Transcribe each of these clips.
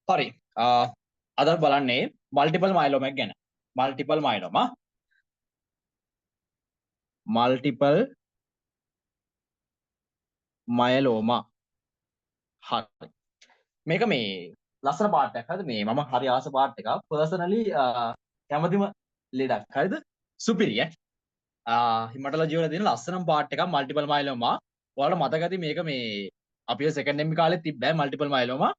හරි. අද බලන්නේ මල්ටිපල් මයලෝමා ගැන. මල්ටිපල් මයලෝමා. මල්ටිපල් මයලෝමා. හරි. මේක මේ ලස්සන පාර්ට් එකක්. හරිද? මේ මම හරි ආස පාර්ට් එකක්. පර්සනලි කැමතිම ලෙඩක්. හරිද? සුපිරිය. හිමටොලොජි වල තියෙන ලස්සනම පාර්ට් එකක් මල්ටිපල් මයලෝමා. ඔයාලට මතක ඇති මේක මේ අපේ සෙකන්ඩ් එම් කාලේ තිබ්බෑ මල්ටිපල් මයලෝමා.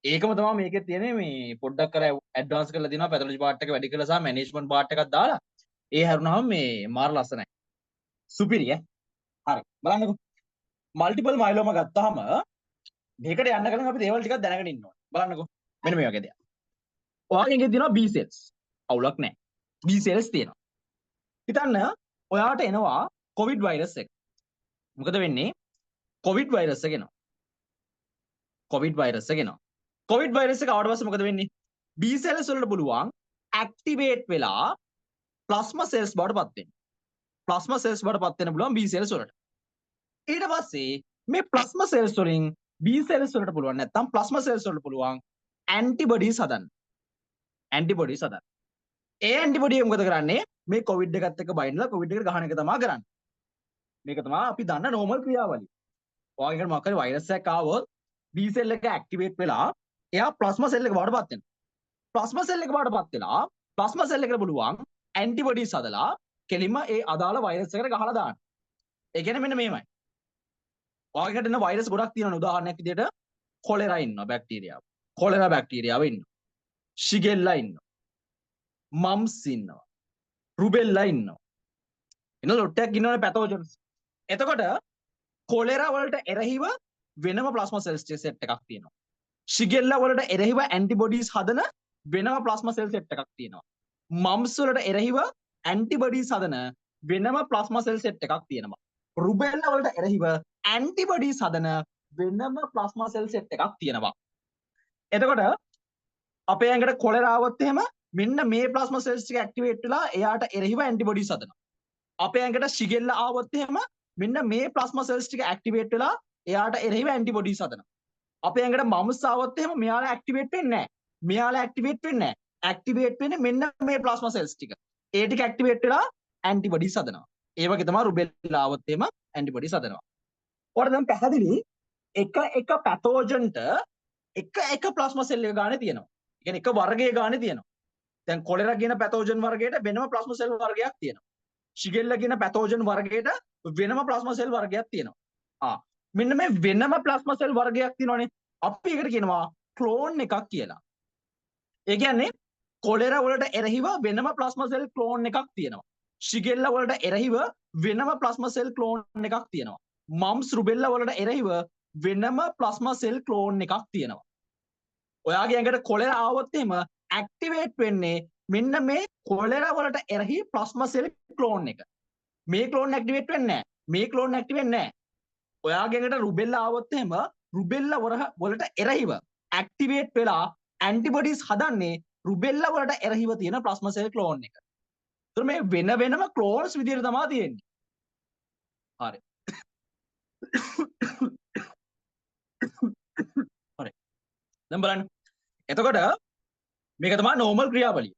ඒකම තමයි මේකේ තියෙන්නේ මේ පොඩ්ඩක් කර ඇඩ්වාන්ස් කරලා දිනවා පැතොලොජි පාර්ට් එක වැඩි කරලා සහ මැනේජ්මන්ට් පාර්ට් එකක් දාලා ඒ හැරුණාම මේ මාර ලස්සනයි. සුපිරිය. හරි. බලන්නකෝ. මල්ටිපල් මයලෝමා ගත්තාම මේකට යන්න කලින් අපි දේවල් ටිකක් දැනගෙන ඉන්න ඕනේ. බලන්නකෝ. මෙන්න මේ වගේ දෙයක්. ඔයාගේ එකේ තියෙනවා B cells. අවුලක් නැහැ. B cells තියෙනවා. හිතන්න ඔයාට එනවා කොවිඩ් වෛරස් එක. මොකද වෙන්නේ? කොවිඩ් වෛරස් එක එනවා. කොවිඩ් වෛරස් එක එනවා. කොවිඩ් වෛරස් එක ආවට පස්සේ මොකද වෙන්නේ? B cells වලට පුළුවන් ඇක්ටිවේට් වෙලා ප්ලාස්මා cells බවට පත් වෙන්න. ප්ලාස්මා cells බවට පත් වෙන්න පුළුවන් B cells වලට. ඊට පස්සේ මේ ප්ලාස්මා cells වලින් B cells වලට පුළුවන් නැත්නම් ප්ලාස්මා cells වලට පුළුවන් ඇන්ටිබොඩීස් හදන්න. ඇන්ටිබොඩීස් හදන්න. ඒ ඇන්ටිබොඩිය මොකද කරන්නේ? මේ කොවිඩ් එකත් එක්ක බයින්දලා කොවිඩ් එකට ගහන එක තමයි කරන්නේ. මේක තමයි අපි දන්න නෝමල් ක්‍රියාවලිය. ඔයාලට මොකක් හරි වෛරස් එකක් ආවොත් B cell එක ඇක්ටිවේට් වෙලා එයා ප්ලාස්මා සෙල් එක බවට පත් වෙනවා. ප්ලාස්මා සෙල් එක බවට පත් වෙලා ප්ලාස්මා සෙල් එකට පුළුවන් ඇන්ටිබොඩීස් හදලා කෙලින්ම ඒ අදාළ වෛරස් එකට ගහලා දාන්න. ඒ කියන්නේ මෙන්න මේමයි. ඔයාලට එන වෛරස් ගොඩක් තියෙනවා. උදාහරණයක් විදිහට කොලෙරා ඉන්නවා බැක්ටීරියාව. කොලෙරා බැක්ටීරියාව ඉන්නවා. ශිගෙල්ලා ඉන්නවා. මම්ස් ඉන්නවා. රුබෙල්ලා ඉන්නවා. එන ලොට්ටයක් ඉන්නවනේ පැතෝජන්ස්. එතකොට කොලෙරා වලට එරෙහිව වෙනම ප්ලාස්මා සෙල්ස් සෙට් එකක් තියෙනවා. ශිගෙල්ලා වලට එරෙහිව ඇන්ටිබොඩීස් හදන වෙනම ප්ලාස්මා සෙල් සෙට් එකක් තියෙනවා. මම්ස් වලට එරෙහිව ඇන්ටිබොඩීස් හදන වෙනම ප්ලාස්මා සෙල් සෙට් එකක් තියෙනවා. රුබෙල්ලා වලට එරෙහිව ඇන්ටිබොඩීස් හදන වෙනම ප්ලාස්මා සෙල් සෙට් එකක් තියෙනවා. එතකොට අපේ ඇඟට කොලෙරා આવොත් එහෙම මෙන්න මේ ප්ලාස්මා සෙල්ස් ටික ඇක්ටිවේට් වෙලා එයාට එරෙහිව ඇන්ටිබොඩීස් හදනවා. අපේ ඇඟට ශිගෙල්ලා આવොත් එහෙම මෙන්න මේ ප්ලාස්මා සෙල්ස් ටික ඇක්ටිවේට් වෙලා එයාට එරෙහිව ඇන්ටිබොඩීස් හදනවා. අපේ ඇඟට මම්ස් આવොත් එහෙම මෙයාලා ඇක්ටිවේට් වෙන්නේ නැහැ. මෙයාලා ඇක්ටිවේට් වෙන්නේ නැහැ. ඇක්ටිවේට් වෙන්නේ මෙන්න මේ ප්ලාස්මා සෙල්ස් ටික. ඒ ටික ඇක්ටිවේට් වෙලා ඇන්ටිබොඩීස් හදනවා. ඒ වගේ තමයි රුබෙල්ලා આવොත් එහෙම ඇන්ටිබොඩීස් හදනවා. ඔයාලට දැන් පැහැදිලි එක පැතෝජන්ට එක ප්ලාස්මා සෙල් එක ගානේ තියෙනවා. ඒ කියන්නේ එක වර්ගයේ ගානේ තියෙනවා. දැන් කොලෙරා කියන පැතෝජන් වර්ගයට වෙනම ප්ලාස්මා සෙල් වර්ගයක් තියෙනවා. ශිගෙල්ලා කියන පැතෝජන් වර්ගයට වෙනම ප්ලාස්මා සෙල් වර්ගයක් තියෙනවා. මෙන්න මේ වෙනම ප්ලාස්මා සෙල් වර්ගයක් තියෙනවානේ. අපි ඒකට කියනවා ක්ලෝන් එකක් කියලා. ඒ කියන්නේ කොලෙරා වලට එරෙහිව වෙනම ප්ලාස්මා සෙල් ක්ලෝන් එකක් තියෙනවා. ශිගෙල්ලා වලට එරෙහිව වෙනම ප්ලාස්මා සෙල් ක්ලෝන් එකක් තියෙනවා. මම්ස් රුබෙල්ලා වලට එරෙහිව වෙනම ප්ලාස්මා සෙල් ක්ලෝන් එකක් තියෙනවා. ඔයාගේ ඇඟට කොලෙරා ආවොත් එහෙම ඇක්ටිවේට් වෙන්නේ මෙන්න මේ කොලෙරා වලට එරෙහි ප්ලාස්මා සෙල් ක්ලෝන් එක. මේ ක්ලෝන් ඇක්ටිවේට් වෙන්නේ නැහැ. මේ ක්ලෝන් ඇක්ටිවේට් නැහැ. ඔයාගේ ඇඟට රුබෙල්ලා ආවොත් එහෙම රුබෙල්ලා වලට එරෙහිව ඇක්ටිවේට් වෙලා ඇන්ටිබොඩීස් හදන්නේ රුබෙල්ලා වලට එරෙහිව තියෙන ප්ලාස්මා සෙල් ක්ලෝන් එක. ඒතර මේ වෙනම ක්ලෝන්ස් විදියට තමයි තියෙන්නේ. හරි. හරි. දැන් බලන්න. එතකොට මේක තමයි නෝමල් ක්‍රියාවලිය.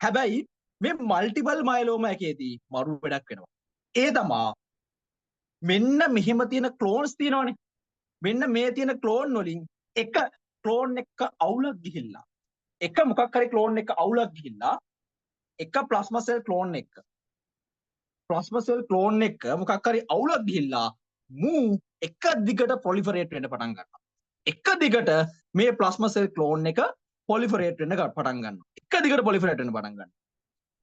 හැබැයි මේ මල්ටිපල් මයලෝමා එකේදී මරු වැඩක් වෙනවා. ඒ තමයි මෙන්න මෙහෙම තියෙන ක්ලෝන්ස් තියෙනවනේ. මෙන්න මේ තියෙන ක්ලෝන් වලින් එක ක්ලෝන් එක අවුලක් ගිහිල්ලා එක මොකක් හරි ක්ලෝන් එක අවුලක් ගිහිල්ලා එක ප්ලාස්මා සෙල් ක්ලෝන් එක මොකක් හරි අවුලක් ගිහිල්ලා මූ එක දිගට ප්‍රොලිෆරේට් වෙන්න පටන් ගන්නවා. එක දිගට මේ ප්ලාස්මා සෙල් ක්ලෝන් එක ප්‍රොලිෆරේට් වෙන්න පටන් ගන්නවා. එක දිගට ප්‍රොලිෆරේට් වෙන්න පටන් ගන්නවා.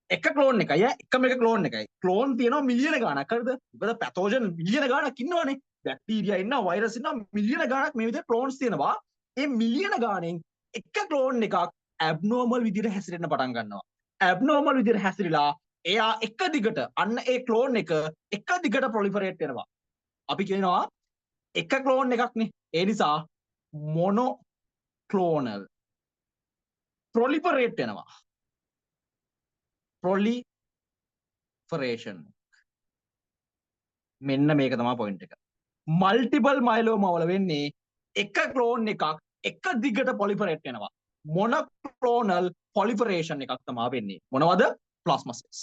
එක ක්ලෝන් එකයි එකම එක ක්ලෝන් එකයි. ක්ලෝන් තියෙනවා මිලියන ගණක් හරිද? මොකද පැතෝජන් මිලියන ගණක් ඉන්නවනේ. බැක්ටීරියා ඉන්නවා, වෛරස් ඉන්නවා, මිලියන ගණක් මේ විදිහට ක්ලෝන්ස් තියෙනවා. ඒ මිලියන ගණෙන් එක ක්ලෝන් එකක් ඇබ්නෝමල් විදිහට හැසිරෙන්න පටන් ගන්නවා. ඇබ්නෝමල් විදිහට හැසිරিলা එයා එක දිගට අන්න ඒ ක්ලෝන් එක දිගට ප්‍රොලිෆරේට් වෙනවා. අපි කියනවා එක ක්ලෝන් එකක්නේ. ඒ නිසා මොනෝ ක්ලෝනල් ප්‍රොලිෆරේට් වෙනවා. ප්‍රොලිෆරේෂන්. මෙන්න මේක තමයි පොයින්ට් එක. මල්ටිපල් මයලෝමා වල වෙන්නේ එක ක්ලෝන් එකක් එක දිගට පොලිෆරේට් වෙනවා. මොනොක්ලෝනල් පොලිෆරේෂන් එකක් තමයි වෙන්නේ. මොනවද? Plasma cells.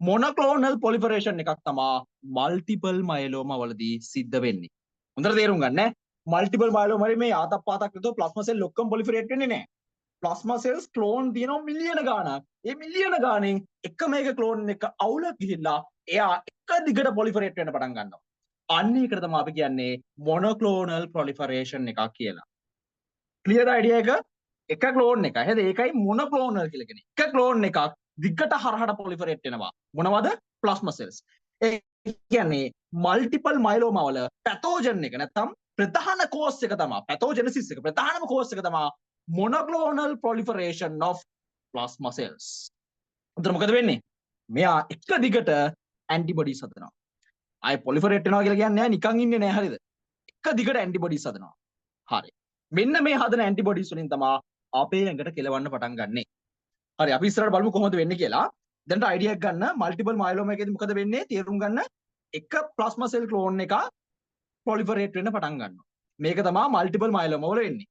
මොනොක්ලෝනල් පොලිෆරේෂන් එකක් තමයි මල්ටිපල් මයලෝමා වලදී සිද්ධ වෙන්නේ. හොඳට තේරුම් ගන්න ඈ. මල්ටිපල් මයලෝමා වල මේ ආතක් පාතක් විතර ප්ලාස්මා සෙල් ඔක්කොම පොලිෆරේට් වෙන්නේ නැහැ. ප්ලාස්මා සෙල්ස් ක්ලෝන් තියෙනවා මිලියන ගාණක්. ඒ මිලියන ගාණෙන් එක මේක ක්ලෝන් එක අවුල ගිහිල්ලා එයා එක දිගට පොලිෆරේට් වෙන්න පටන් ගන්නවා. අන්න ඒකට තමයි අපි කියන්නේ මොනොක්ලෝනල් ප්‍රොලිෆරේෂන් එකක් කියලා. ක්ලියර් අයිඩියා එක? එක ක්ලෝන් එකයි. හරිද? ඒකයි මොනොක්ලෝනල් කියලා කියන්නේ. එක ක්ලෝන් එකක් දිගට හරහට පොලිෆරේට් වෙනවා. මොනවද? Plasma cells. ඒ කියන්නේ මල්ටිපල් මයලෝමා වල පැතෝජන් එක නැත්තම් ප්‍රධාන කෝස් එක තමයි පැතෝජෙනසිස් එක. ප්‍රධානම කෝස් එක තමයි monoclonal proliferation of plasma cells. උතර මොකද වෙන්නේ? මෙයා එක දිගට ඇන්ටිබොඩිස් හදනවා. ආයි පොලිෆරේට් වෙනවා කියලා කියන්නේ නිකන් ඉන්නේ නෑ හරිද? එක දිගට ඇන්ටිබොඩිස් හදනවා. හරි. මෙන්න මේ හදන ඇන්ටිබොඩිස් වලින් තමයි අපේ ඇඟට කෙලවන්න පටන් ගන්නෙ. හරි අපි ඉස්සරහට බලමු කොහොමද වෙන්නේ කියලා. දැන්ට අයිඩියා එකක් ගන්න මල්ටිපල් මයලෝමා එකේදී මොකද වෙන්නේ? තේරුම් ගන්න එක ප්ලාස්මා සෙල් ක්ලෝන් එක පොලිෆරේට් වෙන්න පටන් ගන්නවා. මේක තමයි මල්ටිපල් මයලෝමා වල වෙන්නේ.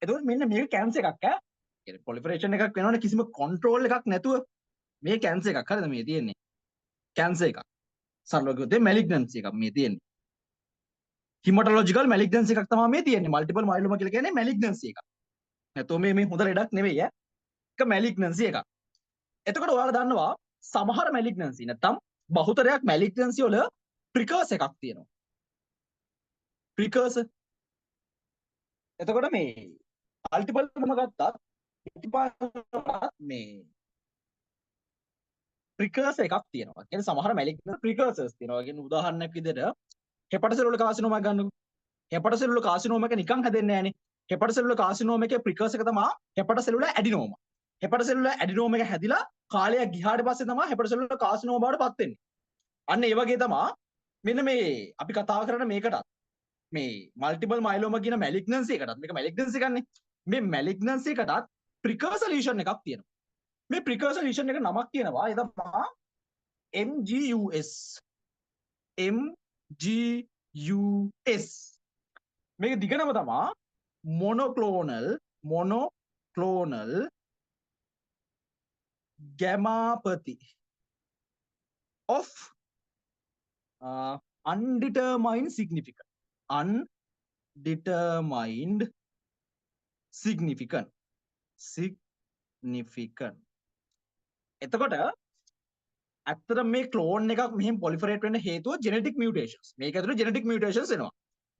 එතකොට මෙන්න මේක කැන්සර් එකක් ඈ. කියන්නේ පොලිෆරේෂන් එකක් වෙනවනේ කිසිම කන්ට්‍රෝල් එකක් නැතුව. මේ කැන්සර් එකක් හරිද මේ තියෙන්නේ? කැන්සර් එකක්. සරලව කිව්වොත් මැලිග්නන්සි එකක් මේ තියෙන්නේ. හිමටොලොජිකල් මැලිග්නන්සි එකක් තමයි මේ තියෙන්නේ. මල්ටිපල් මයලෝමා කියලා කියන්නේ මැලිග්නන්සි එකක්. නැත්නම් මේ හොඳ ලෙඩක් නෙවෙයි ඈ. එක මැලිග්නන්සි එකක්. එතකොට ඔයාලා දන්නවා සමහර මැලිග්නන්සි නැත්නම් බහුතරයක් මැලිග්නන්සි වල ප්‍රිකර්ස් එකක් තියෙනවා. ප්‍රිකර්ස්. එතකොට මේ මල්ටිපල් මොන ගත්තත් මේ ප්‍රිකර්සර් එකක් තියෙනවා. කියන්නේ සමහර මැලිග්නන්ට් ප්‍රිකර්සර්ස් තියෙනවා. කියන්නේ උදාහරණයක් විදිහට හෙපටසෙලුලර් කාසිනෝම එකක් ගන්නකො. හෙපටසෙලුලර් කාසිනෝම එක නිකන් හැදෙන්නේ නැහනේ. හෙපටසෙලුලර් කාසිනෝම එකේ ප්‍රිකර්සර් එක තමයි හෙපටසෙලුලර් ඇඩිනෝම. හෙපටසෙලුලර් ඇඩිනෝම එක හැදිලා කාලයක් ගියාට පස්සේ තමයි හෙපටසෙලුලර් කාසිනෝම බවට පත් වෙන්නේ. අන්න ඒ වගේ තමයි මෙන්න මේ අපි කතා කරන මේකටත් මේ මල්ටිපල් මයලෝමා කියන මැලිග්නන්සි එකටත් මේක මැලිග්නන්සි එකක්නේ. මේ මැලිග්නන්සි එකටත් ප්‍රිකර්සර් ලීෂන් එකක් තියෙනවා. මේ ප්‍රිකර්සර් ලීෂන් එක නමක් කියනවා. ඒ තමයි MGUS. MGUS. මේක දිග නම තමයි මොනොක්ලෝනල් ගැමාපති of undetermined significant. Undetermined significant. එතකොට ඇත්තට මේ ක්ලෝන් එකක් මෙහෙම පොලිෆරේට් වෙන්න හේතුව ජෙනෙටික් මියුටේෂන්ස්. මේක ඇතුළේ ජෙනෙටික් මියුටේෂන්ස් එනවා.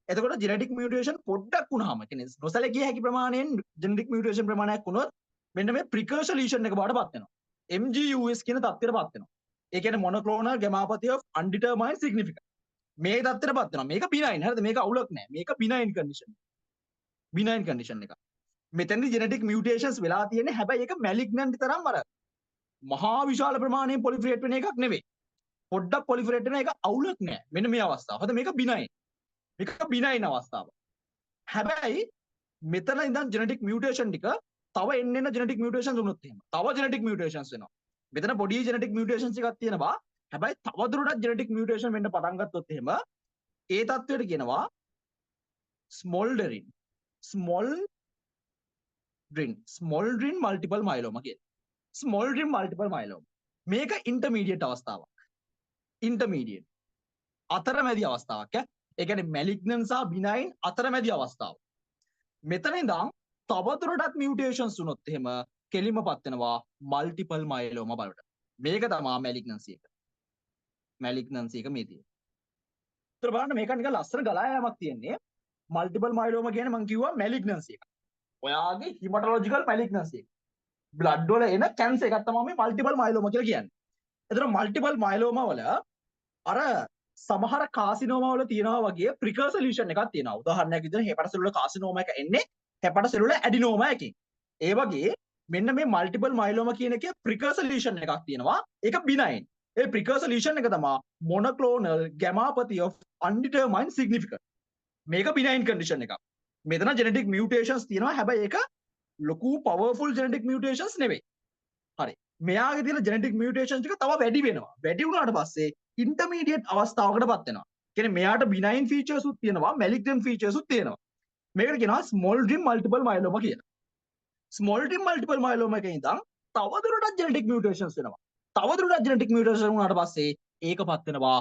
එතකොට ජෙනෙටික් මියුටේෂන් පොඩ්ඩක් වුණාම කියන්නේ නොසැලකිය හැකි ප්‍රමාණයෙන් ජෙනෙටික් මියුටේෂන් ප්‍රමාණයක් වුණොත් මෙන්න මේ ප්‍රිකර්සර් ලීෂන් එක බාටපත් වෙනවා. MGUS කියන තත්ත්වයටපත් වෙනවා. ඒ කියන්නේ මොනොක්ලෝනල් ගැමාපති of undetermined significant. මේ තත්ත්වයටපත් වෙනවා. මේක බිනයින් හරිද? මේක අවුලක් නෑ. මේක බිනයින් කන්ඩිෂන්. බිනයින් කන්ඩිෂන් එක. මෙතනදි ජෙනෙටික් මියුටේෂන්ස් වෙලා තියෙන්නේ හැබැයි ඒක මැලිග්නන්ට් තරම් අර මහා විශාල ප්‍රමාණයෙන් පොලිෆරේට් වෙන එකක් නෙවෙයි. පොඩ්ඩක් පොලිෆරේට් වෙන එක අවුලක් නෑ. මෙන්න මේ අවස්ථාව. හරිද? මේක බිනයින්. මේක බිනයින් අවස්ථාව. හැබැයි මෙතන ඉඳන් ජෙනෙටික් මියුටේෂන් ටික තව එන්න ජෙනෙටික් මියුටේෂන්ස් වුණොත් එහෙම. තව ජෙනෙටික් මියුටේෂන්ස් වෙනවා. මෙතන පොඩි ජෙනෙටික් මියුටේෂන්ස් එකක් තියෙනවා. හැබැයි තව දුරටත් ජෙනෙටික් මියුටේෂන් වෙන්න පටන් ගත්තොත් එහෙම ඒ තත්ත්වයට කියනවා ස්මෝල්ඩරින් මල්ටිපල් මයලෝමා කියලා. ස්මෝල්ඩරින් මල්ටිපල් මයලෝමා. මේක ඉන්ටර්මීඩියට් අවස්ථාවක්. ඉන්ටර්මීඩියට් අතරමැදි අවස්ථාවක් ඈ. ඒ කියන්නේ මැලිග්නන්ට් සහ බිනයින් අතරමැදි අවස්ථාව. මෙතන ඉඳන් තවදුරටත් මියුටේෂන්ස් වුණොත් එහෙම කෙලිමපත් වෙනවා මල්ටිපල් මයලෝමා බවට. මේක තමයි මැලිග්නන්සි එක. මැලිග්නන්සි එක මේ තියෙන්නේ. ඒතර බලන්න මේක නිකන් ලස්සන ගලා යාමක් තියෙන්නේ. මල්ටිපල් මයලෝමා කියන්නේ මම කිව්වා මැලිග්නන්සි එක. ඔයාගේ හිමටොලොජිකල් මැලිග්නන්සි එක. බ්ලඩ් වල එන කැන්සර් එකක් තමයි මේ මල්ටිපල් මයලෝමා කියලා කියන්නේ. ඒතර මල්ටිපල් මයලෝමා වල අර සමහර කාසිනෝමා වල තියෙනවා වගේ ප්‍රිකර්සර් ලීෂන් එකක් තියෙනවා. උදාහරණයක් විදිහට හෙපටසෙලුලර් කාසිනෝමා එක එන්නේ හෙපටසෙලුලර් ඇඩිනෝමා එකකින්. ඒ වගේ මෙන්න මේ මල්ටිපල් මයලෝමා කියන එකේ ප්‍රිකර්සර් ලීෂන් එකක් තියෙනවා. ඒක බිනයින්. ඒ ප්‍රිකර්සර් ලීෂන් එක තමයි මොනොක්ලෝනල් ගැමාපති of undetermined significant. මේක බිනයින් කන්ඩිෂන් එකක්. මෙතන ජෙනෙටික් මියුටේෂන්ස් තියෙනවා. හැබැයි ඒක ලොකු පවර්ෆුල් ජෙනෙටික් මියුටේෂන්ස් නෙවෙයි. හරි. මෙයාගේ තියෙන ජෙනෙටික් මියුටේෂන්ස් ටික තව වැඩි වෙනවා. වැඩි වුණාට පස්සේ ඉන්ටර්මීඩියට් අවස්ථාවකටපත් වෙනවා. කියන්නේ මෙයාට බිනයින් ෆීචර්ස් උත් තියෙනවා, මැලිග්නන්ට් ෆීචර්ස් උත් තියෙනවා. මේකට කියනවා ස්මෝල්ඩරින් මල්ටිපල් මයලෝමා කියලා. ස්මෝල්ඩරින් මල්ටිපල් මයලෝමා එකේ ඉඳන් තවදුරටත් ජෙනටික් මියුටේෂන්ස් වෙනවා. තවදුරටත් ජෙනටික් මියුටේෂන් වුණාට පස්සේ ඒකපත් වෙනවා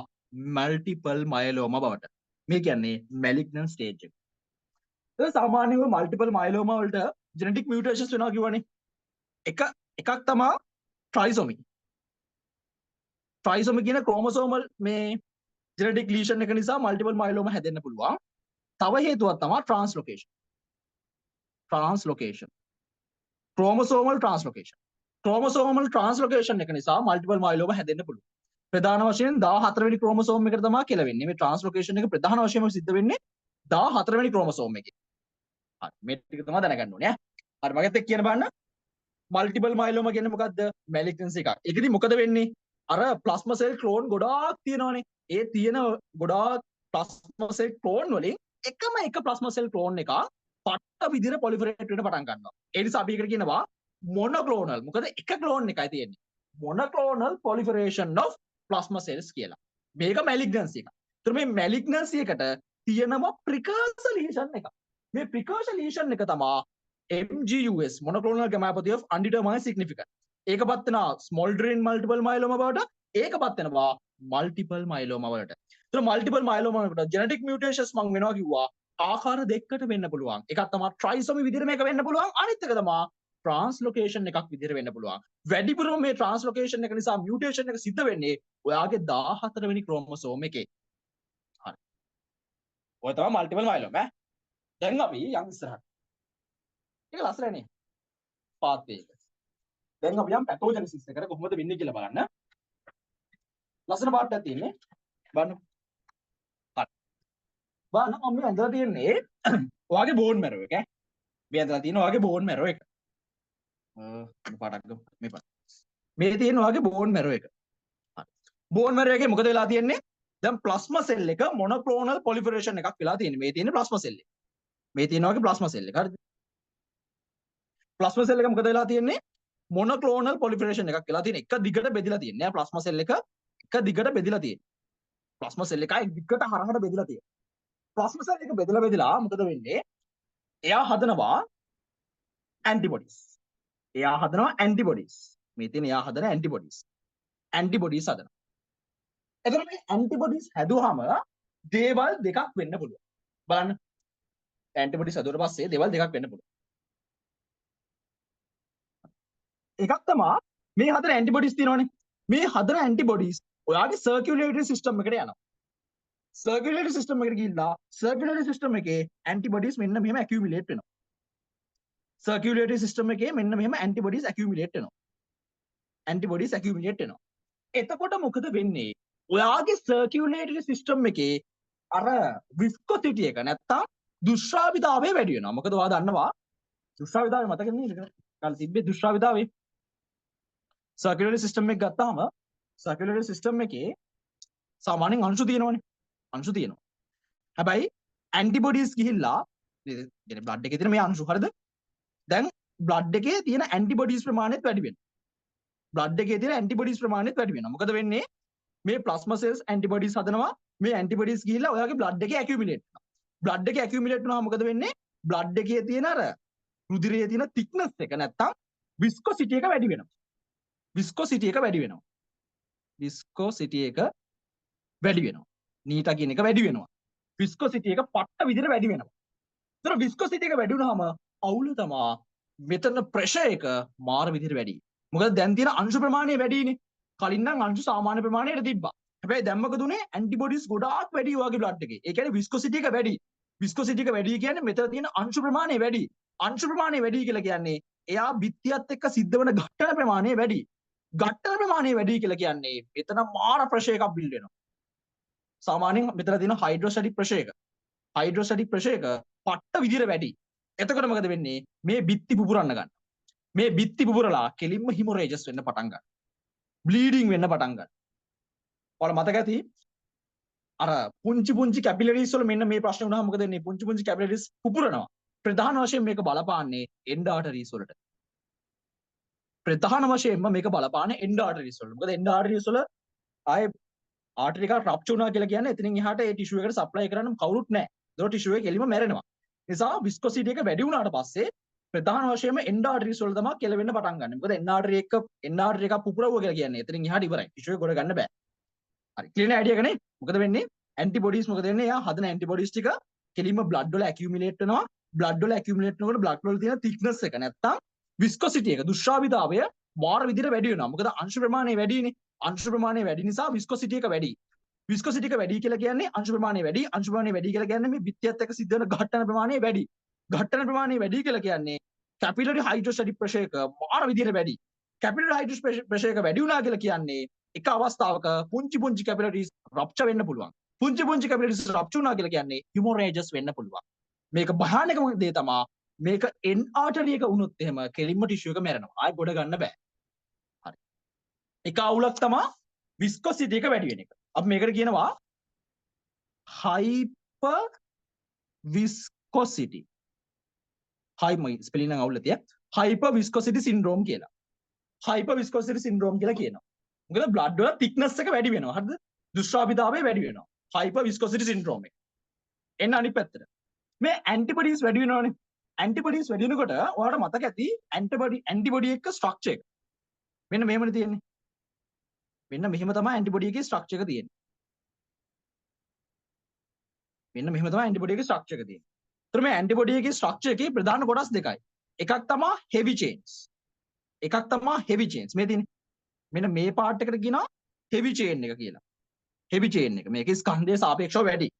මල්ටිපල් මයලෝමා බවට. මේ කියන්නේ මැලිග්නන්ට් ස්ටේජ් එක. ඒක සාමාන්‍යව මල්ටිපල් මයලෝමා වලට ජෙනටික් මියුටේෂන්ස් වෙනවා කියවනේ. එකක් තමයි ට්‍රයිසොමි. ට්‍රයිසොමි කියන ක්‍රෝමෝසෝමල් මේ ජෙනටික් ලීෂන් එක නිසා මල්ටිපල් මයලෝමා හැදෙන්න පුළුවන්. තව හේතුවක් තමයි ට්‍රාන්ස්ලොකේෂන්. ට්‍රාන්ස්ලොකේෂන්. ක්‍රෝමෝසෝමල් ට්‍රාන්ස්ලොකේෂන්. ක්‍රෝමෝසෝමල් ට්‍රාන්ස්ලොකේෂන් එක නිසා මල්ටිපල් මයලෝමා හැදෙන්න පුළුවන්. ප්‍රධාන වශයෙන් 14 වෙනි ක්‍රෝමෝසෝම් එකට තමයි කෙලවෙන්නේ. මේ ට්‍රාන්ස්ලොකේෂන් එක ප්‍රධාන වශයෙන්ම සිද්ධ වෙන්නේ 14 වෙනි ක්‍රෝමෝසෝම් එකේ. හරි මේ ටික තමයි දැනගන්න ඕනේ ඈ. හරි මගෙත් එක්ක කියන බලන්න. මල්ටිපල් මයලෝමා කියන්නේ මොකද්ද? මැලිග්නන්සි එකක්. ඒකෙදි මොකද වෙන්නේ? අර ප්ලාස්මා සෙල් ක්ලෝන් ගොඩාක් තියෙනවනේ. ඒ තියෙන ගොඩාක් ප්ලාස්මා සෙල් ක්ලෝන් වලින් එකම එක ප්ලාස්මා සෙල් ක්ලෝන් එකක් පට්ට විදිහට පොලිෆරේට් වෙන්න පටන් ගන්නවා. ඒ නිසා අපි එකට කියනවා මොනොක්ලෝනල්. මොකද එක ක්ලෝන් එකයි තියෙන්නේ. මොනොක්ලෝනල් proliferation of plasma cells කියලා. මේක මැලිග්නන්සි එකක්. ඒතර මේ මැලිග්නන්සි එකට තියෙනවා ප්‍රිකර්සර් ලීෂන් එකක්. මේ ප්‍රිකර්සර් ලීෂන් එක තමයි MGUS monoclonal gammopathy of undetermined significance. ඒකපත් වෙනවා ස්මෝල්ඩරින් මල්ටිපල් මයලෝමා බවට. ඒකපත් වෙනවා මල්ටිපල් මයලෝමා වලට. ඒතර මල්ටිපල් මයලෝමා වලට ජෙනටික් මියුටේෂන්ස් මම වෙනවා කිව්වා. ආකාර දෙකකට වෙන්න පුළුවන්. එකක් තමයි ට්‍රයිසොමි විදිහට මේක වෙන්න පුළුවන්. අනිත් එක තමයි ට්‍රාන්ස්ලොකේෂන් එකක් විදිහට වෙන්න පුළුවන්. වැඩිපුරම මේ ට්‍රාන්ස්ලොකේෂන් එක නිසා මියුටේෂන් එක සිද්ධ වෙන්නේ ඔයාගේ 14 වෙනි ක්‍රෝමෝසෝම් එකේ. හරි. ඔය තමයි මල්ටිපල් මයලෝමා. දැන් අපි යන් ඉස්සරහට. ඒක ලස්සනනේ. පාත් එක. දැන් අපි යම් පැතෝජෙනිසිස් එකට කොහොමද වෙන්නේ කියලා බලන්න. ලස්සන පාටක් තියෙන්නේ. බලන්න. හරි. බලන්න මම මේ ඇඳලා තියෙන්නේ ඔයාගේ බෝන් මැරෝ එක ඈ. මේ ඇඳලා තියෙන ඔයාගේ බෝන් මැරෝ එක. මේ පාටක් ගමු. මේ පාට. මේ තියෙන ඔයාගේ බෝන් මැරෝ එක. හරි. බෝන් මැරෝ එකේ මොකද වෙලා තියෙන්නේ? දැන් ප්ලාස්මා සෙල් එක මොනොක්ලෝනල් පොලිෆරේෂන් එකක් වෙලා තියෙන්නේ. මේ තියෙන ප්ලාස්මා සෙල් එක. මේ තියෙන ඔයාගේ ප්ලාස්මා සෙල් එක. හරිද? ප්ලාස්මා සෙල් එක මොකද වෙලා තියෙන්නේ? මොනොක්ලෝනල් පොලිෆරේෂන් එකක් වෙලා තියෙන. එක දිගට බෙදිලා තියෙන්නේ. ප්ලාස්මා සෙල් එක එක දිගට බෙදිලා තියෙන්නේ. ප්ලාස්මා සෙල් එකයි දිගට හරහට බෙදිලා තියෙන්නේ. ප්ලාස්මා සෙල් එක බෙදලා මොකද වෙන්නේ? එයා හදනවා ඇන්ටිබොඩිස්. එයා හදනවා ඇන්ටිබොඩිස්. මේ තියෙන එයා හදන ඇන්ටිබොඩිස්. ඇන්ටිබොඩිස් හදනවා. එතකොට මේ ඇන්ටිබොඩිස් හැදුවාම දේවල් දෙකක් වෙන්න පුළුවන්. බලන්න. ඇන්ටිබොඩිස් හදුවට පස්සේ දේවල් දෙකක් වෙන්න පුළුවන්. එකක් තමයි මේ හදන ඇන්ටිබොඩිස් තියෙනවනේ. මේ හදන ඇන්ටිබොඩිස් ඔයාගේ සර්කියුලේටරි සිස්ටම් එකට යනවා. සර්කියුලේටරි සිස්ටම් එකට ගිහිල්ලා සර්කියුලේටරි සිස්ටම් එකේ ඇන්ටිබොඩිස් මෙන්න මෙහෙම ඇකියුමුලේට් වෙනවා. සර්කියුලේටරි සිස්ටම් එකේ මෙන්න මෙහෙම ඇන්ටිබොඩිස් ඇකියුමුලේට් වෙනවා. ඇන්ටිබොඩිස් ඇකියුමුලේට් වෙනවා. එතකොට මොකද වෙන්නේ? ඔයාගේ සර්කියුලේටරි සිස්ටම් එකේ අර විස්කොසිටි එක නැත්තම් දුෂ්‍රාවිතාවය වැඩි වෙනවා. මොකද ඔයා දන්නවා දුෂ්‍රාවිතාවය මතකද නේද? කාල තිබ්බේ දුෂ්‍රාවිතාවය. සර්කියුලරි සිස්ටම් එක ගත්තාම සර්කියුලරි සිස්ටම් එකේ සාමාන්‍යයෙන් අංශු තියෙනවනේ. අංශු තියෙනවා. හැබැයි ඇන්ටිබොඩිස් ගිහිල්ලා يعني බ්ලඩ් එකේ තියෙන මේ අංශු හරිද? දැන් බ්ලඩ් එකේ තියෙන ඇන්ටිබොඩිස් ප්‍රමාණයත් වැඩි වෙනවා. බ්ලඩ් එකේ තියෙන ඇන්ටිබොඩිස් ප්‍රමාණයත් වැඩි වෙනවා. මොකද වෙන්නේ? මේ ප්ලාස්මා සෙල්ස් ඇන්ටිබොඩිස් හදනවා. මේ ඇන්ටිබොඩිස් ගිහිල්ලා ඔයාගේ බ්ලඩ් එකේ ඇකියුමුලේට් වෙනවා. බ්ලඩ් එකේ ඇකියුමුලේට් වුණාම මොකද වෙන්නේ? බ්ලඩ් එකේ තියෙන අර රුධිරයේ තියෙන thickness එක නැත්තම් විස්කොසිටි එක වැඩි වෙනවා. විස්කොසිටි එක වැඩි වෙනවා. විස්කොසිටි එක වැඩි වෙනවා. නීටා කියන එක වැඩි වෙනවා. විස්කොසිටි එක පට්ට විදිහට වැඩි වෙනවා. ඒතර විස්කොසිටි එක වැඩි වුණාම අවුල තමයි මෙතන ප්‍රෙෂර් එක මාර විදිහට වැඩි. මොකද දැන් තියෙන අංශු ප්‍රමාණය වැඩිනේ. කලින් නම් අංශු සාමාන්‍ය ප්‍රමාණයට තිබ්බා. හැබැයි දැන් මොකද උනේ? ඇන්ටිබොඩිස් ගොඩාක් වැඩි ඔයාගේ බ්ලඩ් එකේ. ඒ කියන්නේ විස්කොසිටි එක වැඩි. විස්කොසිටි එක වැඩි කියන්නේ මෙතන තියෙන අංශු ප්‍රමාණය වැඩි. අංශු ප්‍රමාණය වැඩි කියලා කියන්නේ එයා බිත්තියත් එක්ක සිද්ධ වෙන ඝට්ටන ප්‍රමාණය වැඩි. ඝට්ටන ප්‍රමාණය වැඩි කියලා කියන්නේ මෙතන මාර ප්‍රෙෂර් එකක් බිල්ඩ් වෙනවා. සාමාන්‍යයෙන් මෙතන තියෙන හයිඩ්‍රෝස්ටැටික් ප්‍රෙෂර් එක. හයිඩ්‍රෝස්ටැටික් ප්‍රෙෂර් එක පට්ට විදිහට වැඩි. එතකොට මොකද වෙන්නේ? මේ බිත්ති පුපුරන්න ගන්නවා. මේ බිත්ති පුපුරලා කෙලින්ම හිමොරේජස් වෙන්න පටන් ගන්නවා. බ්ලීඩින් වෙන්න පටන් ගන්නවා. ඔයාලා මතක ඇති අර පුංචි කැපිලරිස් වල මෙන්න මේ ප්‍රශ්නේ වුණාම මොකද වෙන්නේ? පුංචි කැපිලරිස් පුපුරනවා. ප්‍රධාන වශයෙන් මේක බලපාන්නේ එන්ඩ් ආටරිස් වලට. ප්‍රධාන වශයෙන්ම මේක බලපාන්නේ එන්ඩ් ආටරිස් වලට. මොකද එන්ඩ් ආටරිස් වල ආයේ ආටරි එකක් රප්චර් වුණා කියලා කියන්නේ එතනින් එහාට ඒ ටිෂුව එකට සප්ලයි කරන්න කවුරුත් නැහැ. ඒතකොට ටිෂුව එක එලිම මැරෙනවා. නිසා විස්කොසිටි එක වැඩි වුණාට පස්සේ ප්‍රධාන වශයෙන්ම එන්ඩ් ආර්ටරිස් වල තමයි කෙලවෙන්න පටන් ගන්න. මොකද එන්ඩ් ආර්ටරි එකක් පුපුරවුවා කියලා කියන්නේ. එතනින් එහාට ඉවරයි. ටිෂු එක ගොඩ ගන්න බෑ. හරි. ක්ලියර් අයිඩියා එක නේ. මොකද වෙන්නේ? ඇන්ටිබොඩිස් මොකද වෙන්නේ? එයා හදන ඇන්ටිබොඩිස් ටික කෙලින්ම බ්ලඩ් වල ඇකියුමුලේට් වෙනවා. බ්ලඩ් වල ඇකියුමුලේට් වෙනකොට බ්ලඩ් වල තියෙන thickness එක නැත්තම් විස්කොසිටි එක දුෂ්ටාවිතාවය වාර විදිහට වැඩි වෙනවා. මොකද අංශ ප්‍රමාණය වැඩිනේ. අංශ ප්‍රමාණය වැඩි නිසා විස්කොසිටි එක වැඩි. විස්කොසිටි එක වැඩි කියලා කියන්නේ අංශ ප්‍රමාණය වැඩි. අංශ ප්‍රමාණය වැඩි කියලා කියන්නේ මේ බිත්තියත් එක්ක සිද්ධ වෙන ඝට්ටන ප්‍රමාණය වැඩි. ඝට්ටන ප්‍රමාණය වැඩි කියලා කියන්නේ කැපිලරි හයිඩ්‍රෝස්ටැටික් ප්‍රෙෂර් එක මාර විදිහට වැඩි. කැපිලරි හයිඩ්‍රෝස්ටැටික් ප්‍රෙෂර් එක වැඩි වුණා කියලා කියන්නේ එක අවස්ථාවක පුංචි පුංචි කැපිලරිස් රප්චර් වෙන්න පුළුවන්. පුංචි පුංචි කැපිලරිස් රප්චර් වුණා කියලා කියන්නේ හියුමොරේජස් වෙන්න පුළුවන්. මේක භයානකම දේ තමයි මේක එන් ආටරි එක වුණොත් එහෙම කෙලින්ම ටිෂු එක මැරෙනවා. ආයෙ ගොඩ ගන්න බෑ. හරි. එක අවුලක් තමයි විස්කොසිටි එක වැඩි වෙන එක. අපි මේකට කියනවා හයිපර් විස්කොසිටි. හයි ස්පෙලිං නම් අවුල් තිය. හයිපර් විස්කොසිටි සින්ඩ්‍රෝම් කියලා. හයිපර් විස්කොසිටි සින්ඩ්‍රෝම් කියලා කියනවා. මොකද බ්ලඩ් වල thickness එක වැඩි වෙනවා. හරිද? දුෂ්ටාවිතාවය වැඩි වෙනවා. හයිපර් විස්කොසිටි සින්ඩ්‍රෝම් එක. එන්න අනිත් පැත්තට. මේ ඇන්ටිබොඩිස් වැඩි වෙනවනේ. ඇන්ටිබොඩිස් වැඩි වෙනකොට ඔයාලට මතක ඇති ඇන්ටිබොඩි එක ස්ට්‍රක්චර් එක. මෙන්න මෙහෙමනේ තියෙන්නේ. මෙන්න මෙහෙම තමයි ඇන්ටිබොඩි එකේ ස්ට්‍රක්චර් එක තියෙන්නේ. මෙන්න මෙහෙම තමයි ඇන්ටිබොඩි එකේ ස්ට්‍රක්චර් එක තියෙන්නේ. ඒතර මේ ඇන්ටිබොඩි එකේ ස්ට්‍රක්චර් එකේ ප්‍රධාන කොටස් දෙකයි. එකක් තමයි හෙවි චේන්ස්. එකක් තමයි හෙවි චේන්ස්. මේ තියෙන්නේ. මෙන්න මේ පාර්ට් එකට කියනවා හෙවි චේන් එක කියලා. හෙවි චේන් එක. මේකේ ස්කන්ධය සාපේක්ෂව වැඩි.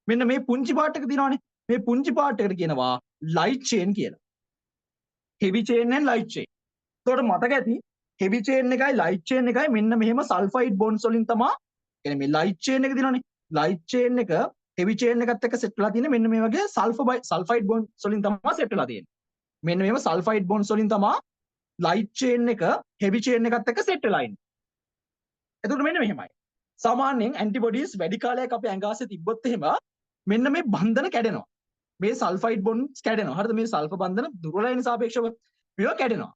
මෙන්න මේ පුංචි පාර්ට් එක තියෙනවානේ. මේ පුංචි පාර්ට් එකට කියනවා ලයිට් චේන් කියලා. Heavy chain and light chain. ඒකට මතක ඇති හෙවි චේන් එකයි ලයිට් චේන් එකයි මෙන්න මෙහෙම සල්ෆයිඩ් බොන්ඩ්ස් වලින් තමයි කියන්නේ මේ ලයිට් චේන් එක දිනවනේ. ලයිට් චේන් එක හෙවි චේන් එකත් එක්ක සෙට් වෙලා තියෙන්නේ මෙන්න මේ වගේ සල්ෆයිඩ් බොන්ඩ්ස් වලින් තමයි සෙට් වෙලා තියෙන්නේ. මෙන්න මෙහෙම සල්ෆයිඩ් බොන්ඩ්ස් වලින් තමයි ලයිට් චේන් එක හෙවි චේන් එකත් එක්ක සෙට් වෙලා ඉන්නේ. එතකොට මෙන්න මෙහෙමයි. සාමාන්‍යයෙන් ඇන්ටිබොඩිස් වැඩි කාලයක් අපේ ඇඟ ආසේ තිබ්බොත් එහෙම මෙන්න මේ බන්ධන කැඩෙනවා. මේ සල්ෆයිඩ් බොන්ඩ්ස් කැඩෙනවා. හරිද? මේ සල්ෆර් බන්ධන දුර්වලයින් සාපේක්ෂව මේවා කැඩෙනවා.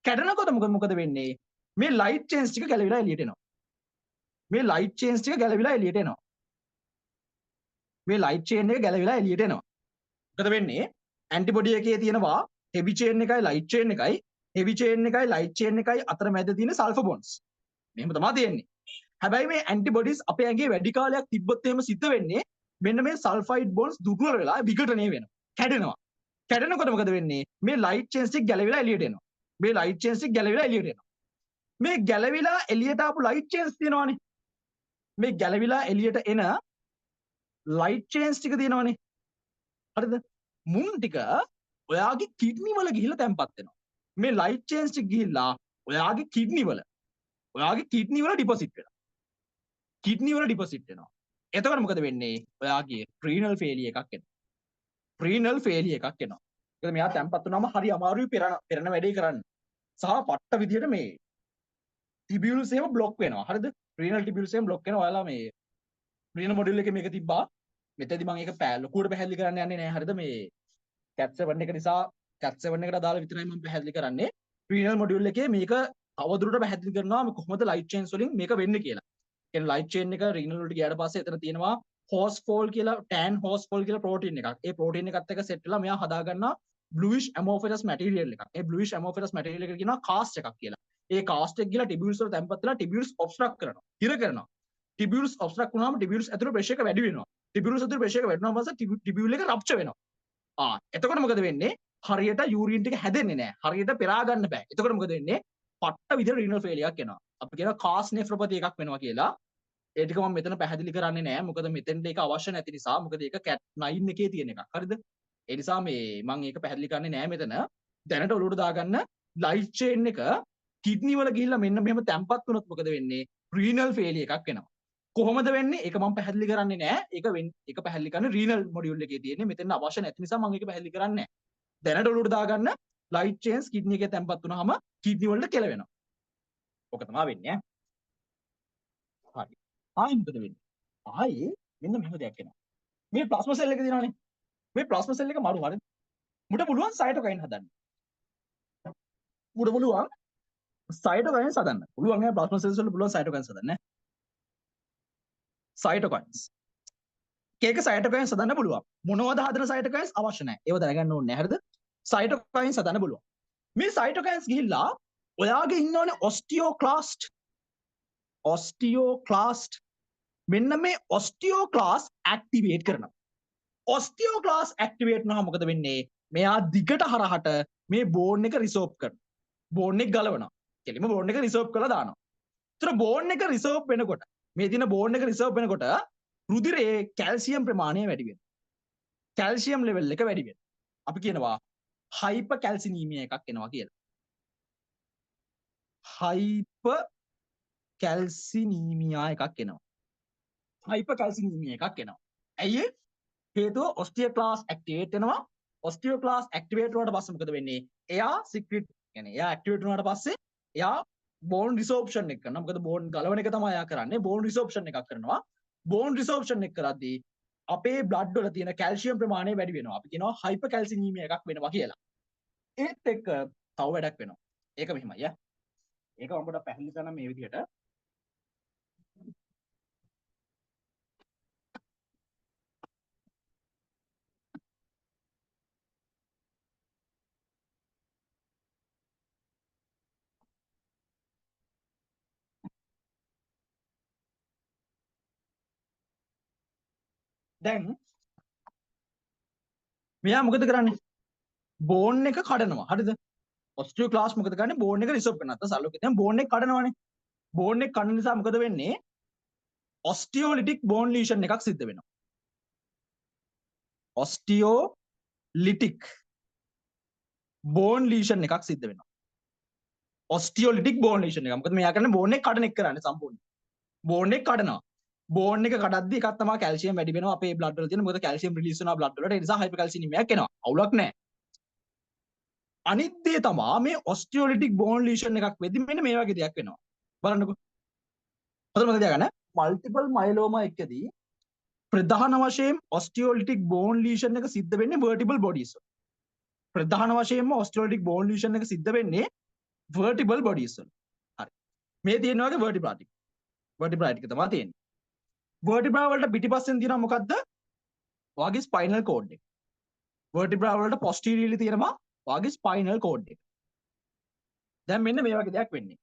කැඩෙනකොට මොකද වෙන්නේ? මේ ලයිට් චේන්ස් ටික ගැලවිලා එළියට එනවා. මේ ලයිට් චේන්ස් ටික ගැලවිලා එළියට එනවා. මේ ලයිට් චේන් එක ගැලවිලා එළියට එනවා. මොකද වෙන්නේ? ඇන්ටිබොඩි එකේ තියෙනවා හෙවි චේන් එකයි ලයිට් චේන් එකයි හෙවි චේන් එකයි ලයිට් චේන් එකයි අතර මැද තියෙන සල්ෆර් බොන්ඩ්ස්. මෙහෙම තමයි තියෙන්නේ. හැබැයි මේ ඇන්ටිබොඩිස් අපේ ඇඟේ වැඩි කාලයක් තිබ්බොත් එහෙම සිද්ධ වෙන්නේ මෙන්න මේ සල්ෆයිඩ් බොන්ඩ්ස් දුර්වල වෙලා විඝටනය වෙනවා. කැඩෙනවා. කැඩෙනකොට මොකද වෙන්නේ? මේ ලයිට් චේන්ස් ටික ගැලවිලා එළියට එනවා. මේ ලයිට් චේන්ස් ටික ගැලවිලා එළියට එනවා. මේ ගැලවිලා එළියට ආපු ලයිට් චේන්ස් තියෙනවානේ. මේ ගැලවිලා එළියට එන ලයිට් චේන්ස් ටික තියෙනවානේ. හරිද? මුන් ටික ඔයාගේ කිඩ්නි වල ගිහිල්ලා තැම්පත් වෙනවා. මේ ලයිට් චේන්ස් ටික ගිහිල්ලා ඔයාගේ කිඩ්නි වල ඩිපොසිට් වෙනවා. කිඩ්නි වල ඩිපොසිට් වෙනවා. එතකොට මොකද වෙන්නේ? ඔයාගේ රීනල් ෆේලියර් එකක් එනවා. රීනල් ෆේලියර් එකක් එනවා. ඒකද මෙයා තැම්පත් වුණාම හරි අමාරුයි පෙරණ වැඩේ කරන්න. සහ පට්ට විදියට මේ ටිබියුල්ස් එහෙම બ્લોක් වෙනවා. හරිද? රීනල් ටිබියුල්ස් එහෙම બ્લોක් වෙනවා. ඔයාලා මේ රීනල් මොඩියුල් එකේ මේක තිබ්බා. මෙතනදී මම ඒක ලොකුවට පැහැදිලි කරන්න යන්නේ නැහැ. හරිද? මේ CAT 7 එක නිසා CAT 7 එකට අදාළ විතරයි මම පැහැදිලි කරන්නේ. රීනල් මොඩියුල් එකේ මේක තවදුරටත් පැහැදිලි කරනවා මේ කොහොමද ලයිට් චේන්ස් වලින් මේක වෙන්නේ කියලා. කියන්නේ ලයිට් චේන් එක රීනල් වලට ගියාට පස්සේ එතන තියෙනවා හෝස්ෆෝල් කියලා ටෑන් හෝස්ෆෝල් කියලා ප්‍රෝටීන් එකක්. ඒ ප්‍රෝටීන් එකත් එක්ක සෙට් වෙලා මෙයා හදා ගන්නවා බ්ලුයිෂ් ඇමෝෆිරස් මැටීරියල් එකක්. ඒ බ්ලුයිෂ් ඇමෝෆිරස් මැටීරියල් එකට කියනවා කාස්ට් එකක් කියලා. ඒ කාස්ට් එක ගිහලා ටිබියුල්ස් වල තැම්පත් වෙලා ටිබියුල්ස් ඔබ්ස්ට්‍රක්ට් කරනවා. හිර කරනවා. ටිබියුල්ස් ඔබ්ස්ට්‍රක්ට් වුණාම ටිබියුල්ස් ඇතුළේ ප්‍රෙෂර් එක වැඩි වෙනවා. ටිබියුල්ස් ඇතුළේ ප්‍රෙෂර් එක වැඩි වුණාම පස්සේ ටිබියුල් එක රප්චර් වෙනවා. එතකොට මොකද වෙන්නේ? හරියට යූරින් ටික හැදෙන්නේ නැහැ. හරියට පෙරා ගන්න බෑ. එතකොට මොකද වෙන්නේ? පට්ට විදිහට රීනල් ෆේලියර් එකක් එනවා. අපි කියනවා කාස් නෙෆ්‍රොපති එකක් වෙනවා කියලා. ඒ ටික මම මෙතන පැහැදිලි කරන්නේ නැහැ. මොකද මෙතෙන්ට ඒක අවශ්‍ය නැති නිසා. මොකද ඒක CAT 9 එකේ තියෙන එකක්. හරිද? ඒ නිසා මේ මම ඒක පැහැදිලි කරන්නේ නැහැ මෙතන. දැනට ඔලුවට දාගන්න ලයිට් චේන් එක කිඩ්නි වල ගිහිල්ලා මෙන්න මෙහෙම තැම්පත් වුණොත් මොකද වෙන්නේ? රීනල් ෆේලියර් එකක් එනවා. කොහොමද වෙන්නේ? ඒක මම පැහැදිලි කරන්නේ නැහැ. ඒක පැහැදිලි කරන්නේ රීනල් මොඩියුල් එකේ තියෙන්නේ. මෙතන අවශ්‍ය නැති නිසා මම ඒක පැහැදිලි කරන්නේ නැහැ. දැනට ඔලුවට දාගන්න ලයිට් චේන්ස් කිඩ්නි එකේ තැම්පත් වුණාම කිඩ්නි වලට කෙලවෙනවා. ඔක තමයි වෙන්නේ. හරි. ආයෙ මොකද වෙන්නේ? ආයේ මෙන්න මෙහෙම දෙයක් එනවා. මේ ප්ලාස්මා සෙල් එක දිනවනේ. මේ ප්ලාස්මා සෙල් එක මරු හරිද? මුට පුළුවන් සයිටෝකයින් හදන්න. මුට පුළුවන් සයිටෝකයින්ස් හදන්න. පුළුවන් නෑ ප්ලාස්මා සෙල්ස් වල පුළුවන් සයිටෝකයින්ස් හදන්න. සයිටෝකයින්ස්. එක සයිටෝකයින්ස් හදන්න පුළුවන්. මොනවද හදන සයිටෝකයින්ස් අවශ්‍ය නැහැ. ඒව දැනගන්න ඕනේ නැහැ. හරිද? සයිටෝකයින්ස් හදන්න පුළුවන්. මේ සයිටෝකයින්ස් ගිහිල්ලා ඔයාගේ ඉන්නවනේ ඔස්ටියෝක්ලාස්ට් මෙන්න මේ ඔස්ටියෝක්ලාස් ඇක්ටිවේට් කරනවා. ඔස්ටියෝක්ලාස් ඇක්ටිවේට් වුණාම මොකද වෙන්නේ? මෙයා දිගට හරහට මේ බෝන් එක රිසෝප් කරනවා. බෝන් එක ගලවනවා. කෙලිම බෝන් එක රිසෝප් කරලා දානවා. ඒතර බෝන් එක රිසෝප් වෙනකොට මේ දින බෝන් එක රිසෝප් වෙනකොට රුධිරයේ කැල්සියම් ප්‍රමාණය වැඩි වෙනවා. කැල්සියම් ලෙවල් එක වැඩි වෙනවා. අපි කියනවා හයිපර් කැල්සිනීමියා එකක් එනවා කියලා. හයිපර් කැල්සිනීමියා එකක් එනවා. හයිපර් කැල්සිනීමියා එකක් එනවා. ඇයි හේතුව ඔස්ටියෝක්ලාස් ඇක්ටිවේට් වෙනවා. ඔස්ටියෝක්ලාස් ඇක්ටිවේට් වුණාට පස්සේ මොකද වෙන්නේ? එයා සික්‍රිට් يعني එයා ඇක්ටිවේට් වුණාට පස්සේ එයා බෝන් රිසෝප්ෂන් එක කරනවා. මොකද බෝන් ගලවන එක තමයි එයා කරන්නේ. බෝන් රිසෝප්ෂන් එකක් කරනවා. බෝන් රිසෝප්ෂන් එක කරද්දී අපේ බ්ලඩ් වල තියෙන කැල්සියම් ප්‍රමාණය වැඩි වෙනවා. අපි කියනවා හයිපර් කැල්සිනීමියා එකක් වෙනවා කියලා. ඒත් එක්ක තව වැඩක් වෙනවා. ඒක මෙහෙමයි ඈ. ඒක ඔබට පැහැදිලි කරන්න මේ විදිහට දැන් මෙයා මොකද කරන්නේ? බෝන් එක කඩනවා. හරිද? ඔස්ටියෝක්ලාස් මොකද කරන්නේ? බෝන් එක රිසෝප් කරනවා. නැත්නම් සල්ලෝකේ දැන් බෝන් එක කඩනවානේ. බෝන් එක කඩන නිසා මොකද වෙන්නේ? ඔස්ටියෝලිටික් බෝන් ලීෂන් එකක් සිද්ධ වෙනවා. ඔස්ටියෝලිටික් බෝන් ලීෂන් එකක් සිද්ධ වෙනවා. ඔස්ටියෝලිටික් බෝන් ලීෂන් එක. මොකද මෙයා කරන්නේ බෝන් එක කඩන එක කරන්නේ සම්පූර්ණ. බෝන් එක කඩනවා. බෝන් එක කඩද්දි එකක් තමයි කැල්සියම් වැඩි වෙනවා අපේ බ්ලඩ් වල තියෙන. මොකද කැල්සියම් රිලීස් වෙනවා බ්ලඩ් වලට. ඒ නිසා හයිපර්කැල්සිනිමියක් එනවා. අවුලක් නැහැ. අනිත් දේ තමයි මේ ඔස්ටියෝලිටික් බෝන් ලීෂන් එකක් වෙද්දි මෙන්න මේ වගේ දෙයක් වෙනවා. බලන්නකෝ. මොකද තියාගන්න මල්ටිපල් මයලෝමා එකදී ප්‍රධාන වශයෙන් ඔස්ටියෝලිටික් බෝන් ලීෂන් එක සිද්ධ වෙන්නේ වර්ටිබල් බොඩීස් වල. ප්‍රධාන වශයෙන්ම ඔස්ටියෝලිටික් බෝන් ලීෂන් එක සිද්ධ වෙන්නේ වර්ටිබල් බොඩීස් වල. හරි. මේ තියෙන වගේ වර්ටිබ්‍රා ටික. වර්ටිබ්‍රා ටික තමයි තියෙන්නේ. වර්ටිබ්‍රා වලට පිටිපස්සෙන් තියෙනවා මොකද්ද? වාගේ ස්පයිනල් කෝඩ් එක. වර්ටිබ්‍රා වලට පොස්ටීරියර්ලි තියෙනවා වාගේ ස්පයිනල් කෝඩ් එක. දැන් මෙන්න මේ වගේ දෙයක් වෙන්නේ.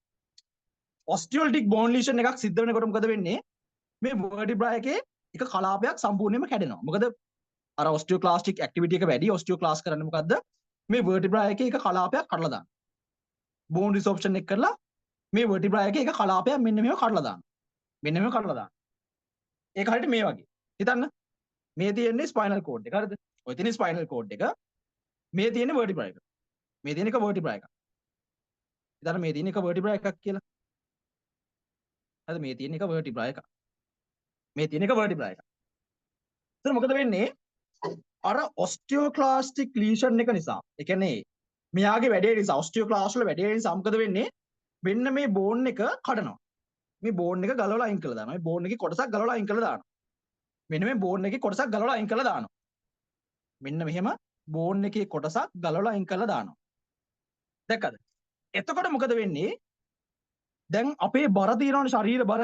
ඔස්ටියෝලිටික් බෝන් ලීෂන් එකක් සිද්ධ වෙනකොට මොකද වෙන්නේ? මේ වර්ටිබ්‍රා එකේ එක කලාපයක් සම්පූර්ණයෙන්ම කැඩෙනවා. මොකද අර ඔස්ටියෝක්ලාස්ටික් ඇක්ටිවිටි එක වැඩි. ඔස්ටියෝක්ලාස් කරන්නේ මොකද්ද? මේ වර්ටිබ්‍රා එකේ එක කලාපයක් කඩලා දානවා. බෝන් රිසෝප්ෂන් එක කරලා මේ වර්ටිබ්‍රා එකේ එක කලාපයක් මෙන්න මේව කඩලා දානවා. මෙන්න මේව කඩලා දානවා. ඒක හරියට මේ වගේ. හිතන්න. මේ තියෙන්නේ ස්පයිනල් කෝඩ් එක. හරිද? ඔය තියෙන ස්පයිනල් කෝඩ් එක. මේ තියෙන්නේ වර්ටිබ්‍රා එක. මේ තියෙන එක වර්ටිබ්‍රා එකක්. හිතන්න මේ තියෙන එක වර්ටිබ්‍රා එකක් කියලා. හරිද? මේ තියෙන එක වර්ටිබ්‍රා එකක්. මේ තියෙන එක වර්ටිබ්‍රා එකක්. එතන මොකද වෙන්නේ? අර ඔස්ටියෝක්ලාස්ටික් ලීෂන් එක නිසා. ඒ කියන්නේ මෙයාගේ වැඩේ නිසා ඔස්ටියෝක්ලාස් වල වැඩේ නිසා මොකද වෙන්නේ? මෙන්න මේ බෝන් එක කඩනවා. මේ බෝන් එක ගලවලා අයින් කරලා දානවා. මේ බෝන් එකේ කොටසක් ගලවලා අයින් කරලා දානවා. මෙන්න මේ බෝන් එකේ කොටසක් ගලවලා අයින් කරලා දානවා. මෙන්න මෙහෙම බෝන් එකේ කොටසක් ගලවලා අයින් කරලා දානවා. දැක්කද? එතකොට මොකද වෙන්නේ? දැන් අපේ බර තියෙනවනේ ශරීර බර.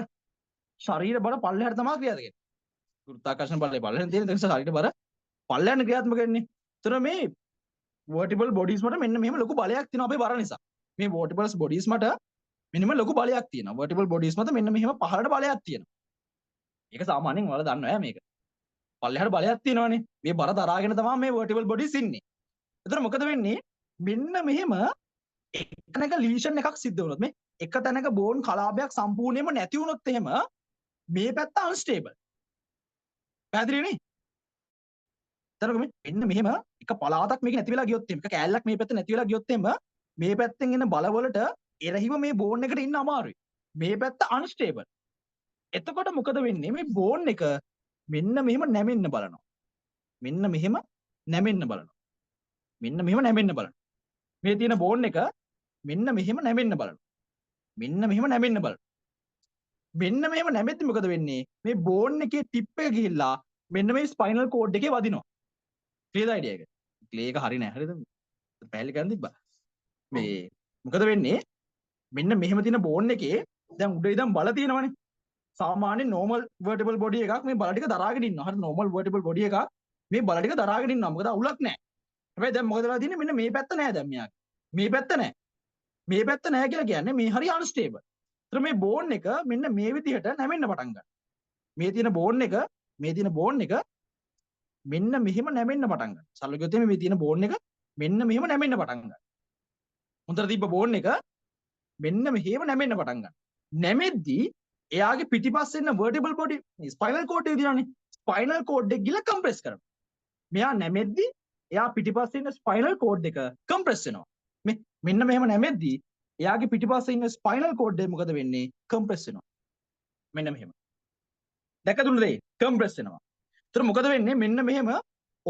ශරීර බර පල්ලෙහාට තමයි ක්‍රියාත්මක වෙන්නේ. ගුරුත්වාකර්ෂණ බලය පල්ලෙහාට තියෙන නිසා ශරීර බර පල්ලෙහාට ක්‍රියාත්මක වෙන්නේ. ඒතර මේ වර්ටිබල් බොඩීස් වලට මෙන්න මෙහෙම ලොකු බලයක් තියෙනවා අපේ බර නිසා. මේ වර්ටිබල්ස් බොඩීස් මට මෙන්නම ලොකු බලයක් තියෙනවා. වර්ටිබල් බොඩීස් මත මෙන්න මෙහෙම පහළට බලයක් තියෙනවා. ඒක සාමාන්‍යයෙන් ඔයාලා දන්නවා ඈ මේක. පල්ලෙහාට බලයක් තියෙනවානේ. මේ බර දරාගෙන තමයි මේ වර්ටිබල් බොඩීස් ඉන්නේ. එතකොට මොකද වෙන්නේ? මෙන්න මෙහෙම එක තැනක ලීෂන් එකක් සිද්ධ වුණොත් මේ එක තැනක බෝන් කලාපයක් සම්පූර්ණයෙන්ම නැති වුණොත් එහෙම මේ පැත්ත අන්ස්ටේබල්. පැහැදිලි නේ? එතකොට මෙන්න මෙහෙම එක පළාතක් මේක නැති වෙලා ගියොත් එහෙම එක කෑල්ලක් මේ පැත්ත නැති වෙලා ගියොත් එහෙම මේ පැත්තෙන් එන බලවලට එරහිව මේ බෝන් එකට ඉන්න අමාරුයි. මේ පැත්ත අන්ස්ටේබල්. එතකොට මොකද වෙන්නේ? මේ බෝන් එක මෙන්න මෙහෙම නැමෙන්න බලනවා. මෙන්න මෙහෙම නැමෙන්න බලනවා. මෙන්න මෙහෙම නැමෙන්න බලනවා. මේ තියෙන බෝන් එක මෙන්න මෙහෙම නැමෙන්න බලනවා. මෙන්න මෙහෙම නැමෙන්න බලනවා. මෙන්න මෙහෙම නැමෙද්දි මොකද වෙන්නේ? මේ බෝන් එකේ ටිප් එක ගිහිල්ලා මෙන්න මේ ස්පයිනල් කෝඩ් එකේ වදිනවා. ක්ලියර්ද අයිඩියා එක? ක්ලියර් එක හරි නෑ. හරිද? පැහැදිලි කරන් තිබ්බා. මේ මොකද වෙන්නේ? මෙන්න මෙහෙම තියෙන බෝන් එකේ දැන් උඩ ඉඳන් බල තියෙනවනේ. සාමාන්‍ය normal vertebral body එකක් මේ බල ටික දරාගෙන ඉන්නවා. හරි normal vertebral body එකක් මේ බල ටික දරාගෙන ඉන්නවා. මොකද අවුලක් නැහැ. හැබැයි දැන් මොකද වෙලා තියෙන්නේ? මෙන්න මේ පැත්ත නැහැ දැන් මෙයාගේ. මේ පැත්ත නැහැ. මේ පැත්ත නැහැ කියලා කියන්නේ මේ හරි unstable. ඒතර මේ බෝන් එක මෙන්න මේ විදිහට නැමෙන්න පටන් ගන්නවා. මේ තියෙන බෝන් එක මෙන්න මෙහෙම නැමෙන්න පටන් ගන්නවා. සරල කිව්වොත් මේ තියෙන බෝන් එක මෙන්න මෙහෙම නැමෙන්න පටන් ගන්නවා. හොඳට තිබ්බ බෝන් එක මෙන්න මෙහෙම නැමෙන්න පටන් ගන්නවා. නැමෙද්දී එයාගේ පිටිපස්සේ ඉන්න vertebral body ස්පයිනල් කෝඩ් එක දිනවනේ. ස්පයිනල් කෝඩ් එක ගිල කම්ප්‍රෙස් කරනවා. මෙයා නැමෙද්දී එයා පිටිපස්සේ ඉන්න ස්පයිනල් කෝඩ් එක කම්ප්‍රෙස් වෙනවා. මෙන්න මෙහෙම නැමෙද්දී එයාගේ පිටිපස්සේ ඉන්න ස්පයිනල් කෝඩ් එක මොකද වෙන්නේ? කම්ප්‍රෙස් වෙනවා. මෙන්න මෙහෙම. දැකදුනද ඒ? කම්ප්‍රෙස් වෙනවා. ඒතර මොකද වෙන්නේ? මෙන්න මෙහෙම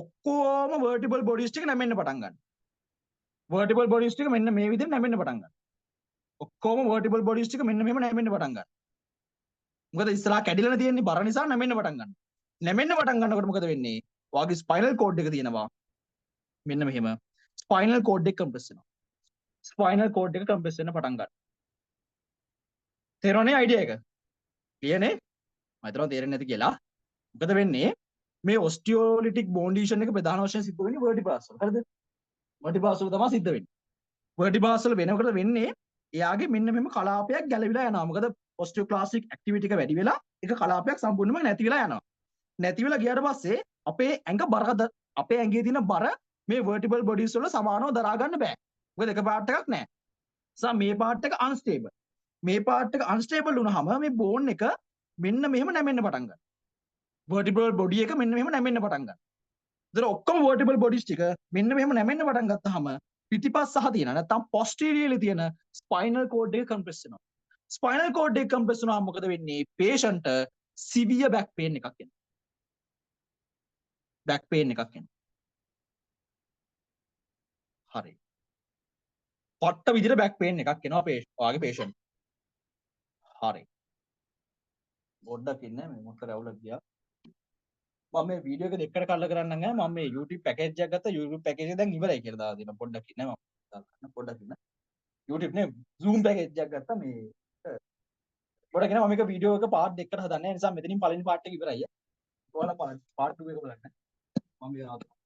ඔක්කොම vertebral bodies ටික නැමෙන්න පටන් ගන්නවා. vertebral bodies ටික මෙන්න මේ විදිහට නැමෙන්න පටන් ගන්නවා. ඔක්කොම vertebral bodies ටික මෙන්න මෙහෙම නැමෙන්න පටන් ගන්නවා. මොකද ඉස්සරහා කැඩිලා තියෙන්නේ බර නිසා නැමෙන්න පටන් ගන්නවා. නැමෙන්න පටන් ගන්නකොට මොකද වෙන්නේ? ඔයාගේ ස්පයිනල් කෝඩ් එක තියෙනවා. මෙන්න මෙහෙම ස්පයිනල් කෝඩ් එක කම්ප්‍රෙස් වෙනවා. ස්පයිනල් කෝඩ් එක කම්ප්‍රෙස් වෙන්න පටන් ගන්නවා. තේරෙනවනේ අයිඩියා එක? ක්ලියර්නේ? මම හිතනවා තේරෙන්නේ නැති කියලා. මොකද වෙන්නේ? මේ ඔස්ටියෝලිටික් බෝන් ඩිවිෂන් එක ප්‍රධාන වශයෙන් සිද්ධ වෙන්නේ vertebrae වල. හරිද? vertebrae වල තමයි සිද්ධ වෙන්නේ. vertebrae වල වෙනකොට වෙන්නේ එයාගේ මෙන්න මෙහෙම කලාපයක් ගැලවිලා යනවා. මොකද ඔස්ටියෝක්ලාස්ටික් ඇක්ටිවිටි එක වැඩි වෙලා ඒක කලාපයක් සම්පූර්ණයෙන්ම නැති වෙලා යනවා. නැති වෙලා ගියාට පස්සේ අපේ අපේ ඇඟේ තියෙන බර මේ vertebral bodies වල සමානව දරා ගන්න බෑ. මොකද එක පාර්ට් එකක් නැහැ. මේ පාර්ට් එක unstable. මේ පාර්ට් එක unstable වුණාම මේ බෝන් එක මෙන්න මෙහෙම නැමෙන්න පටන් ගන්නවා. vertebral body එක මෙන්න මෙහෙම නැමෙන්න පටන් ගන්නවා. ඒතර ඔක්කොම vertebral bodies ටික මෙන්න මෙහෙම නැමෙන්න පටන් ගත්තාම පිටිපස්ස සහ තියෙන නැත්නම් posteriorly තියෙන spinal cord එක compress වෙනවා. spinal cord එක compress වුණාම මොකද වෙන්නේ? patient severe back pain එකක් එනවා. back pain එකක් එනවා. හරි. පට්ට විදිහට back pain එකක් එනවා ඔයාගේ patient. හරි. පොඩ්ඩක් ඉන්න මේ මොකද රැවුලක් ගියා. මම මේ වීඩියෝ එක දෙකට කල්ලා කරන්නම් ඈ. මම මේ YouTube පැකේජ් එකක් ගත්තා. YouTube පැකේජ් එක දැන් ඉවරයි කියලා දාලා දෙනවා. පොඩ්ඩක් ඉන්න මම දාන්න පොඩ්ඩක් ඉන්න. YouTube නේ Zoom පැකේජ් එකක් ගත්තා මේ පොඩ්ඩක් ඉන්න. මම මේක වීඩියෝ එක පාර්ට් දෙකකට හදන්නේ. ඒ නිසා මෙතනින් පළවෙනි පාර්ට් එක ඉවරයි. ඔයාලා පාර්ට් 2 එක බලන්න. මම